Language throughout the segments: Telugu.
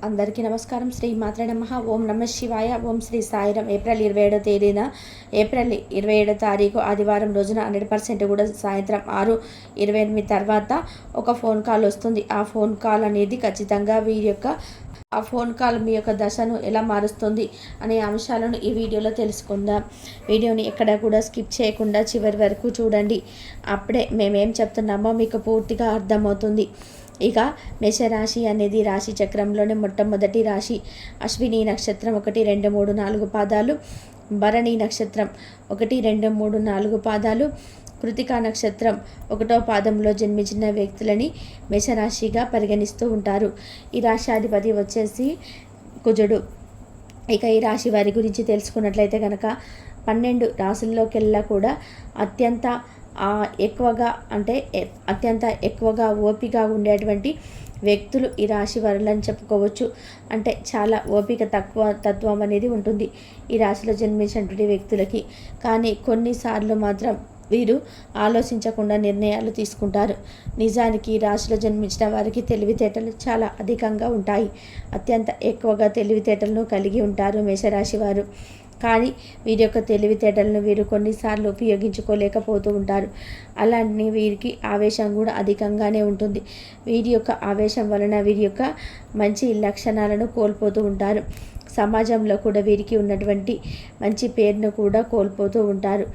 అందరికీ నమస్కారం. శ్రీ మాత్రే నమః. ఓం నమ శివాయ. ఓం శ్రీ సాయిరం. ఏప్రిల్ 27వ తారీఖు ఆదివారం రోజున 100% కూడా సాయంత్రం 6:28 తర్వాత ఒక ఫోన్ కాల్ వస్తుంది. ఆ ఫోన్ కాల్ అనేది ఖచ్చితంగా ఆ ఫోన్ కాల్ మీ యొక్క దశను ఎలా మారుస్తుంది అనే అంశాలను ఈ వీడియోలో తెలుసుకుందాం. వీడియోని ఎక్కడ కూడా స్కిప్ చేయకుండా చివరి వరకు చూడండి. అప్పుడే మేమేం చెప్తున్నామో మీకు పూర్తిగా అర్థమవుతుంది. ఇక మేషరాశి అనేది రాశి చక్రంలోనే మొట్టమొదటి రాశి. అశ్విని నక్షత్రం 1, 2, 3, 4 పాదాలు, భరణి నక్షత్రం 1, 2, 3, 4 పాదాలు, కృతికా నక్షత్రం 1వ పాదంలో జన్మించిన వ్యక్తులని మేషరాశిగా పరిగణిస్తూ ఉంటారు. ఈ రాశాధిపతి వచ్చేసి కుజుడు. ఇక ఈ రాశి వారి గురించి తెలుసుకున్నట్లయితే కనుక 12 రాశుల్లోకెల్లా కూడా అత్యంత ఎక్కువగా ఓపిక ఉండేటువంటి వ్యక్తులు ఈ రాశి వారులని చెప్పుకోవచ్చు. అంటే చాలా ఓపిక తత్వం అనేది ఉంటుంది ఈ రాశిలో జన్మించినటువంటి వ్యక్తులకి. కానీ కొన్నిసార్లు మాత్రం వీరు ఆలోచించకుండా నిర్ణయాలు తీసుకుంటారు. నిజానికి ఈ రాశిలో జన్మించిన వారికి తెలివితేటలు చాలా అధికంగా ఉంటాయి. అత్యంత ఎక్కువగా తెలివితేటలను కలిగి ఉంటారు మేషరాశి వారు. కానీ వీరి యొక్క తెలివితేటలను వీరు కొన్నిసార్లు ఉపయోగించుకోలేకపోతూ ఉంటారు. అలాంటి వీరికి ఆవేశం కూడా అధికంగానే ఉంటుంది. వీరి యొక్క ఆవేశం వలన వీరి యొక్క మంచి లక్షణాలను కోల్పోతూ ఉంటారు. సమాజంలో కూడా వీరికి ఉన్నటువంటి మంచి పేరును కూడా కోల్పోతూ ఉంటారు.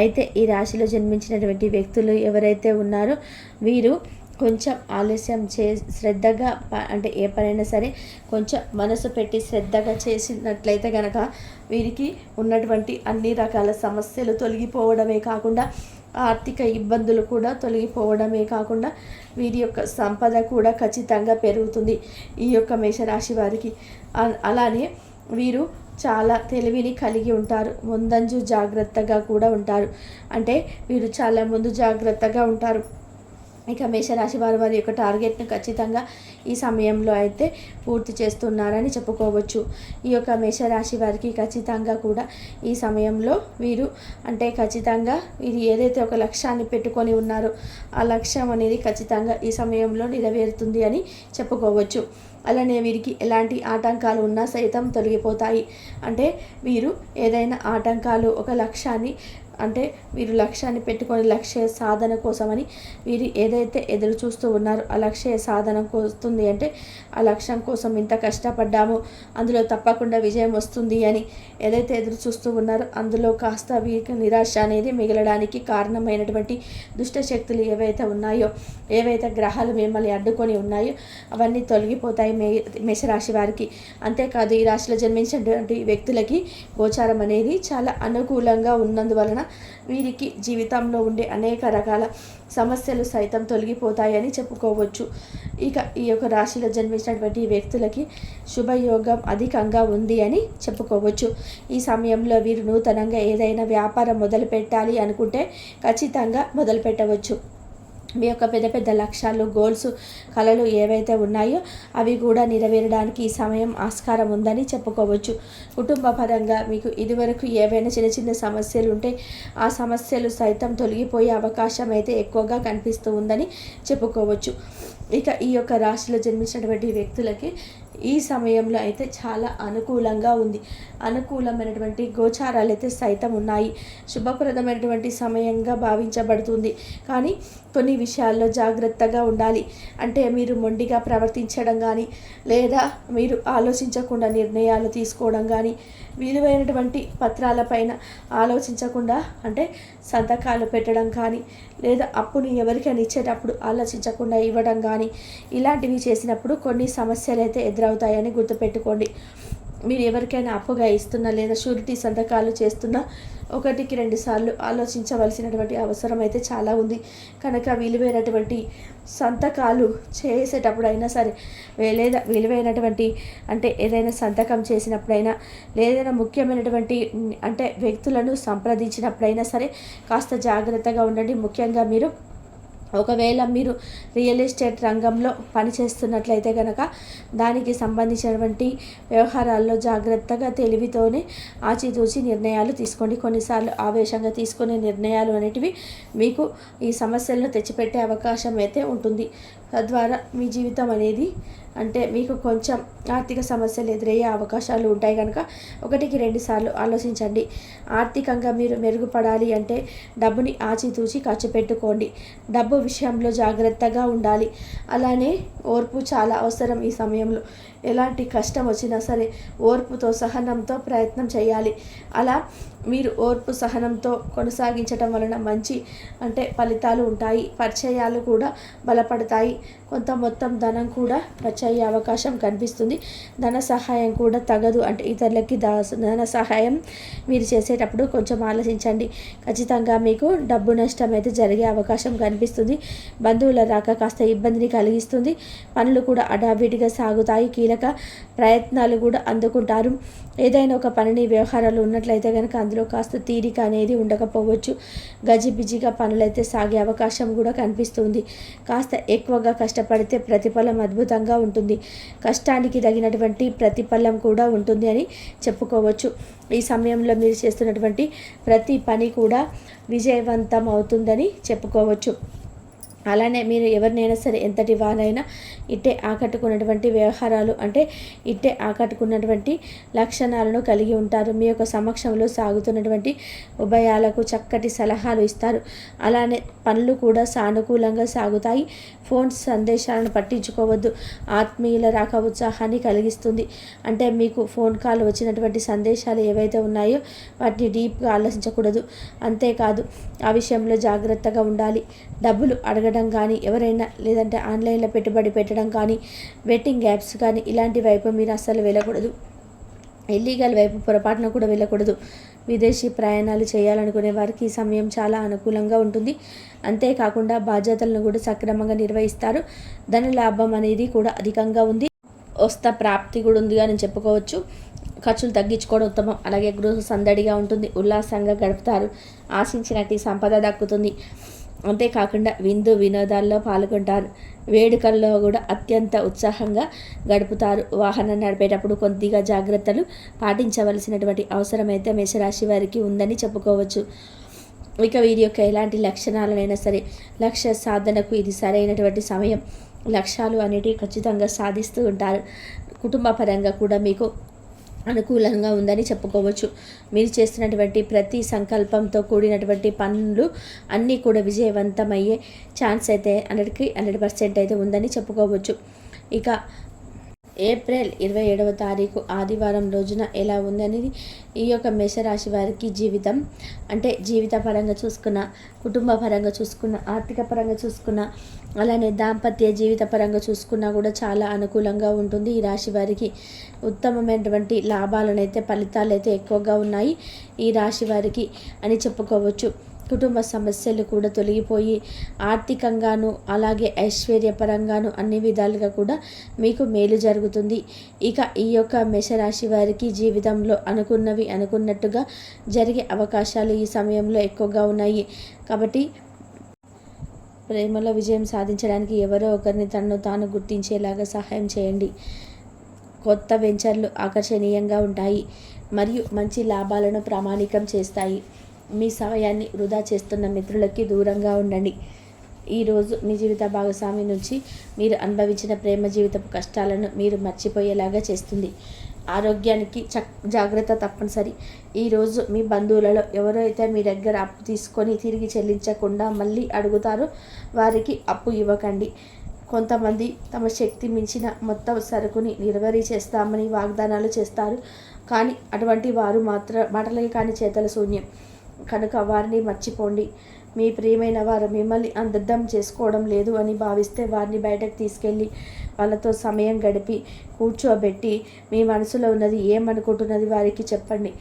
అయితే ఈ రాశిలో జన్మించినటువంటి వ్యక్తులు ఎవరైతే ఉన్నారో వీరు కొంచెం ఆలస్యం శ్రద్ధగా అంటే ఏ పనైనా సరే కొంచెం మనసు పెట్టి శ్రద్ధగా చేసినట్లయితే కనుక వీరికి ఉన్నటువంటి అన్ని రకాల సమస్యలు తొలగిపోవడమే కాకుండా ఆర్థిక ఇబ్బందులు కూడా తొలగిపోవడమే కాకుండా వీరి యొక్క సంపద కూడా ఖచ్చితంగా పెరుగుతుంది ఈ యొక్క మేషరాశి వారికి. అలానే వీరు చాలా తెలివిని కలిగి ఉంటారు. ముందంజు జాగ్రత్తగా కూడా ఉంటారు. అంటే వీరు చాలా ముందు జాగ్రత్తగా ఉంటారు. ఇక మేషరాశి వారి యొక్క టార్గెట్ను ఖచ్చితంగా ఈ సమయంలో అయితే పూర్తి చేస్తున్నారని చెప్పుకోవచ్చు. ఈ యొక్క మేషరాశి వారికి ఖచ్చితంగా కూడా ఈ సమయంలో వీరు ఖచ్చితంగా వీరు ఏదైతే ఒక లక్ష్యాన్ని పెట్టుకొని ఉన్నారో ఆ లక్ష్యం అనేది ఖచ్చితంగా ఈ సమయంలో నెరవేరుతుంది అని చెప్పుకోవచ్చు. అలానే వీరికి ఎలాంటి ఆటంకాలు ఉన్నా సైతం తొలగిపోతాయి. అంటే వీరు ఏదైనా ఆటంకాలు ఒక లక్ష్యాన్ని వీరు లక్ష్యాన్ని పెట్టుకొని లక్ష్య సాధన కోసమని వీరు ఏదైతే ఎదురు చూస్తూ ఉన్నారో ఆ లక్ష్య సాధన వస్తుంది అంటే ఆ లక్ష్యం కోసం ఇంత కష్టపడ్డామో అందులో తప్పకుండా విజయం వస్తుంది అని ఏదైతే ఎదురు చూస్తూ ఉన్నారో అందులో కాస్త వీరికి నిరాశ అనేది మిగలడానికి కారణమైనటువంటి దుష్ట శక్తులు ఏవైతే ఉన్నాయో, ఏవైతే గ్రహాలు మిమ్మల్ని అడ్డుకొని ఉన్నాయో అవన్నీ తొలగిపోతాయి మేషరాశి వారికి. అంతేకాదు ఈ రాశిలో జన్మించినటువంటి వ్యక్తులకి గోచారం అనేది చాలా అనుకూలంగా ఉన్నందువలన వీరికి జీవితంలో ఉండే అనేక రకాల సమస్యలు సైతం తొలగిపోతాయని చెప్పుకోవచ్చు. ఇక ఈ యొక్క రాశిలో జన్మించినటువంటి వ్యక్తులకి శుభయోగం అధికంగా ఉంది అని చెప్పుకోవచ్చు. ఈ సమయంలో వీరు నూతనంగా ఏదైనా వ్యాపారం మొదలు పెట్టాలి అనుకుంటే ఖచ్చితంగా మొదలు పెట్టవచ్చు. మీ యొక్క పెద్ద పెద్ద లక్ష్యాలు, గోల్స్, కళలు ఏవైతే ఉన్నాయో అవి కూడా నెరవేరడానికి ఈ సమయం ఆస్కారం ఉందని చెప్పుకోవచ్చు. కుటుంబ పరంగా మీకు ఇదివరకు ఏవైనా చిన్న చిన్న సమస్యలు ఉంటే ఆ సమస్యలు సైతం తొలగిపోయే అవకాశం అయితే ఎక్కువగా కనిపిస్తూ ఉందని చెప్పుకోవచ్చు. ఇక ఈ యొక్క రాశిలో జన్మించినటువంటి వ్యక్తులకి ఈ సమయంలో అయితే చాలా అనుకూలంగా ఉంది. అనుకూలమైనటువంటి గోచారాలు అయితే సైతం ఉన్నాయి. శుభప్రదమైనటువంటి సమయంగా భావించబడుతుంది. కానీ కొన్ని విషయాల్లో జాగ్రత్తగా ఉండాలి. అంటే మీరు మొండిగా ప్రవర్తించడం కానీ లేదా మీరు ఆలోచించకుండా నిర్ణయాలు తీసుకోవడం కానీ విలువైనటువంటి పత్రాలపైన ఆలోచించకుండా సంతకాలు పెట్టడం కానీ లేదా అప్పుని ఎవరికైనా ఇచ్చేటప్పుడు ఆలోచించకుండా ఇవ్వడం కానీ ఇలాంటివి చేసినప్పుడు కొన్ని సమస్యలు అయితే ఎదురవుతాయని గుర్తుపెట్టుకోండి. మీరు ఎవరికైనా అప్పుగా ఇస్తున్నా లేదా షూరిటీ సంతకాలు చేస్తున్నా 1-2 సార్లు ఆలోచించవలసినటువంటి అవసరం అయితే చాలా ఉంది. కనుక విలువైనటువంటి సంతకాలు చేసేటప్పుడు అయినా సరే లేదా విలువైనటువంటి ఏదైనా సంతకం చేసినప్పుడైనా లేదా ముఖ్యమైనటువంటి వ్యక్తులను సంప్రదించినప్పుడైనా సరే కాస్త జాగ్రత్తగా ఉండండి. ముఖ్యంగా ఒకవేళ మీరు రియల్ ఎస్టేట్ రంగంలో పనిచేస్తున్నట్లయితే కనుక దానికి సంబంధించినటువంటి వ్యవహారాల్లో జాగ్రత్తగా తెలివితోనే ఆచితూచి నిర్ణయాలు తీసుకోండి. కొన్నిసార్లు ఆవేశంగా తీసుకునే నిర్ణయాలు అనేటివి మీకు ఈ సమస్యలను తెచ్చిపెట్టే అవకాశం అయితే ఉంటుంది. తద్వారా మీ జీవితం అనేది అంటే మీకు కొంచెం ఆర్థిక సమస్యలు ఎదురయ్యే అవకాశాలు ఉంటాయి కనుక 1-2 సార్లు ఆలోచించండి. ఆర్థికంగా మీరు మెరుగుపడాలి అంటే డబ్బుని ఆచితూచి ఖర్చు పెట్టుకోండి. డబ్బు విషయంలో జాగ్రత్తగా ఉండాలి. అలానే ఓర్పు చాలా అవసరం ఈ సమయంలో. ఎలాంటి కష్టం వచ్చినా సరే ఓర్పుతో సహనంతో ప్రయత్నం చేయాలి. అలా మీరు ఓర్పు సహనంతో కొనసాగించటం వలన మంచి ఫలితాలు ఉంటాయి. పరిచయాలు కూడా బలపడతాయి. కొంత మొత్తం ధనం కూడా వచ్చే అవకాశం కనిపిస్తుంది. ధన సహాయం కూడా తగదు. ఇతరులకి ధన సహాయం మీరు చేసేటప్పుడు కొంచెం ఆలోచించండి. ఖచ్చితంగా మీకు డబ్బు నష్టం అయితే జరిగే అవకాశం కనిపిస్తుంది. బంధువుల రాక కాస్త ఇబ్బందిని కలిగిస్తుంది. పనులు కూడా అడావిడిగా సాగుతాయి. కీలక ప్రయత్నాలు కూడా అందుకుంటారు. ఏదైనా ఒక పనిని వ్యవహారాలు ఉన్నట్లయితే కనుక అందులో కాస్త తీరిక అనేది ఉండకపోవచ్చు. గజిబిజిగా పనులైతే సాగే అవకాశం కూడా కనిపిస్తుంది. కాస్త ఎక్కువగా కష్టపడితే ప్రతిఫలం అద్భుతంగా ఉంటుంది. కష్టానికి తగినటువంటి ప్రతిఫలం కూడా ఉంటుంది అని చెప్పుకోవచ్చు. ఈ సమయంలో మీరు చేస్తున్నటువంటి ప్రతి పని కూడా విజయవంతం అవుతుందని చెప్పుకోవచ్చు. అలానే మీరు ఎవరినైనా సరే ఎంతటి వారైనా ఇట్టే ఆకట్టుకున్నటువంటి వ్యవహారాలు ఇట్టే ఆకట్టుకున్నటువంటి లక్షణాలను కలిగి ఉంటారు. మీ యొక్క సమక్షంలో సాగుతున్నటువంటి ఉభయాలకు చక్కటి సలహాలు ఇస్తారు. అలానే పనులు కూడా సానుకూలంగా సాగుతాయి. ఫోన్ సందేశాలను పట్టించుకోవద్దు. ఆత్మీయుల రాక ఉత్సాహాన్ని కలిగిస్తుంది. మీకు ఫోన్ కాల్ వచ్చినటువంటి సందేశాలు ఏవైతే ఉన్నాయో వాటిని డీప్గా ఆలోచించకూడదు. అంతేకాదు ఆ విషయంలో జాగ్రత్తగా ఉండాలి. డబ్బులు అడగడం కానీ ఎవరైనా లేదంటే ఆన్లైన్లో పెట్టుబడి పెట్టడం కానీ బెట్టింగ్ యాప్స్ కానీ ఇలాంటి వైపు మీరు అస్సలు వెళ్ళకూడదు. ఇల్లీగల్ వైపు పొరపాటున కూడా వెళ్ళకూడదు. విదేశీ ప్రయాణాలు చేయాలనుకునే వారికి ఈ సమయం చాలా అనుకూలంగా ఉంటుంది. అంతేకాకుండా బాధ్యతలను కూడా సక్రమంగా నిర్వహిస్తారు. ధన లాభం అనేది కూడా అధికంగా ఉంది. ప్రాప్తి కూడా ఉంది అని చెప్పుకోవచ్చు. ఖర్చులు తగ్గించుకోవడం ఉత్తమం. అలాగే గృహ సందడిగా ఉంటుంది. ఉల్లాసంగా గడుపుతారు. ఆశించినట్టు సంపద దక్కుతుంది. అంతేకాకుండా విందు వినోదాల్లో పాల్గొంటారు. వేడుకల్లో కూడా అత్యంత ఉత్సాహంగా గడుపుతారు. వాహనం నడిపేటప్పుడు కొద్దిగా జాగ్రత్తలు పాటించవలసినటువంటి అవసరమైతే మేషరాశి వారికి ఉందని చెప్పుకోవచ్చు. ఇక వీరి యొక్క ఎలాంటి లక్షణాలనైనా సరే లక్ష్య సాధనకు ఇది సరైనటువంటి సమయం. లక్ష్యాలు అనేటివి ఖచ్చితంగా సాధిస్తూ ఉంటారు. కుటుంబ పరంగా కూడా మీకు అనుకూలంగా ఉందని చెప్పుకోవచ్చు. మీరు చేస్తున్నటువంటి ప్రతి సంకల్పంతో కూడినటువంటి పనులు అన్నీ కూడా విజయవంతమయ్యే ఛాన్స్ అయితే 100% అయితే ఉందని చెప్పుకోవచ్చు. ఇక ఏప్రిల్ 27వ తారీఖు ఆదివారం రోజున ఎలా ఉందనేది ఈ యొక్క మేషరాశి వారికి జీవిత పరంగా చూసుకున్న, కుటుంబ పరంగా చూసుకున్న, ఆర్థిక పరంగా చూసుకున్న, అలానే దాంపత్య జీవిత పరంగా చూసుకున్నా కూడా చాలా అనుకూలంగా ఉంటుంది. ఈ రాశి వారికి ఉత్తమమైనటువంటి లాభాలనైతే ఫలితాలు అయితే ఎక్కువగా ఉన్నాయి ఈ రాశి వారికి అని చెప్పుకోవచ్చు. కుటుంబ సమస్యలు కూడా తొలగిపోయి ఆర్థికంగాను అలాగే ఐశ్వర్యపరంగాను అన్ని విధాలుగా కూడా మీకు మేలు జరుగుతుంది. ఇక ఈ యొక్క మేషరాశి వారికి జీవితంలో అనుకున్నవి అనుకున్నట్టుగా జరిగే అవకాశాలు ఈ సమయంలో ఎక్కువగా ఉన్నాయి. కాబట్టి ప్రేమలో విజయం సాధించడానికి ఎవరో ఒకరిని తనను తాను గుర్తించేలాగా సహాయం చేయండి. కొత్త వెంచర్లు ఆకర్షణీయంగా ఉంటాయి మరియు మంచి లాభాలను ప్రామాణికం చేస్తాయి. మీ సమయాన్ని వృధా చేస్తున్న మిత్రులకి దూరంగా ఉండండి. ఈరోజు మీ జీవిత భాగస్వామి నుంచి మీరు అనుభవించిన ప్రేమ జీవితపు కష్టాలను మీరు మర్చిపోయేలాగా చేస్తుంది. ఆరోగ్యానికి జాగ్రత్త తప్పనిసరి. ఈరోజు మీ బంధువులలో ఎవరైతే మీ దగ్గర అప్పు తీసుకొని తిరిగి చెల్లించకుండా మళ్ళీ అడుగుతారో వారికి అప్పు ఇవ్వకండి. కొంతమంది తమ శక్తి మించిన మొత్తం సరుకుని డెలివరీ చేస్తామని వాగ్దానాలు చేస్తారు. కానీ అటువంటి వారు మాటలకి కానీ చేతల శూన్యం కనుక వారిని మర్చిపోండి. మీ ప్రియమైన వారు మిమ్మల్ని అర్థం చేసుకోవడం లేదు అని భావిస్తే వారిని బయటకు తీసుకెళ్ళి వాళ్ళతో సమయం గడిపి కూర్చోబెట్టి మీ మనసులో ఉన్నది ఏమనుకుంటున్నది వారికి చెప్పండి.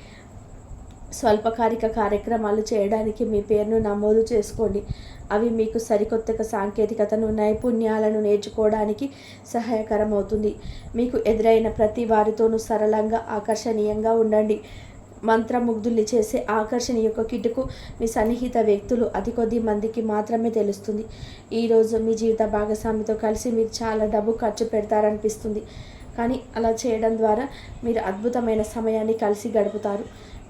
స్వల్పకాలిక కార్యక్రమాలు చేయడానికి మీ పేరును నమోదు చేసుకోండి. అవి మీకు సరికొత్త సాంకేతికతను నైపుణ్యాలను నేర్చుకోవడానికి సహాయకరం అవుతుంది. మీకు ఎదురైన ప్రతి వారితోనూ సరళంగా ఆకర్షణీయంగా ఉండండి. మంత్రముగ్ధుల్ని చేసే ఆకర్షణ యొక్క కిటుకు మీ సన్నిహిత వ్యక్తులు అతి కొద్ది మందికి మాత్రమే తెలుస్తుంది. ఈరోజు మీ జీవిత భాగస్వామితో కలిసి మీరు చాలా డబ్బు ఖర్చు పెడతారనిపిస్తుంది. కానీ అలా చేయడం ద్వారా మీరు అద్భుతమైన సమయాన్ని కలిసి గడుపుతారు.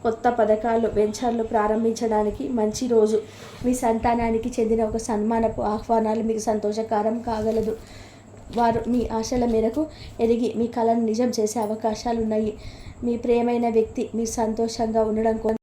కొత్త పథకాలు వెంచర్లు ప్రారంభించడానికి మంచి రోజు. మీ సంతానానికి చెందిన ఒక సన్మానపు ఆహ్వానాలు మీకు సంతోషకరం కాగలదు. వారు మీ ఆశల మేరకు ఎదిగి మీ కళను నిజం చేసే అవకాశాలు ఉన్నాయి. మీ ప్రియమైన వ్యక్తి మీరు సంతోషంగా ఉండడం కోసం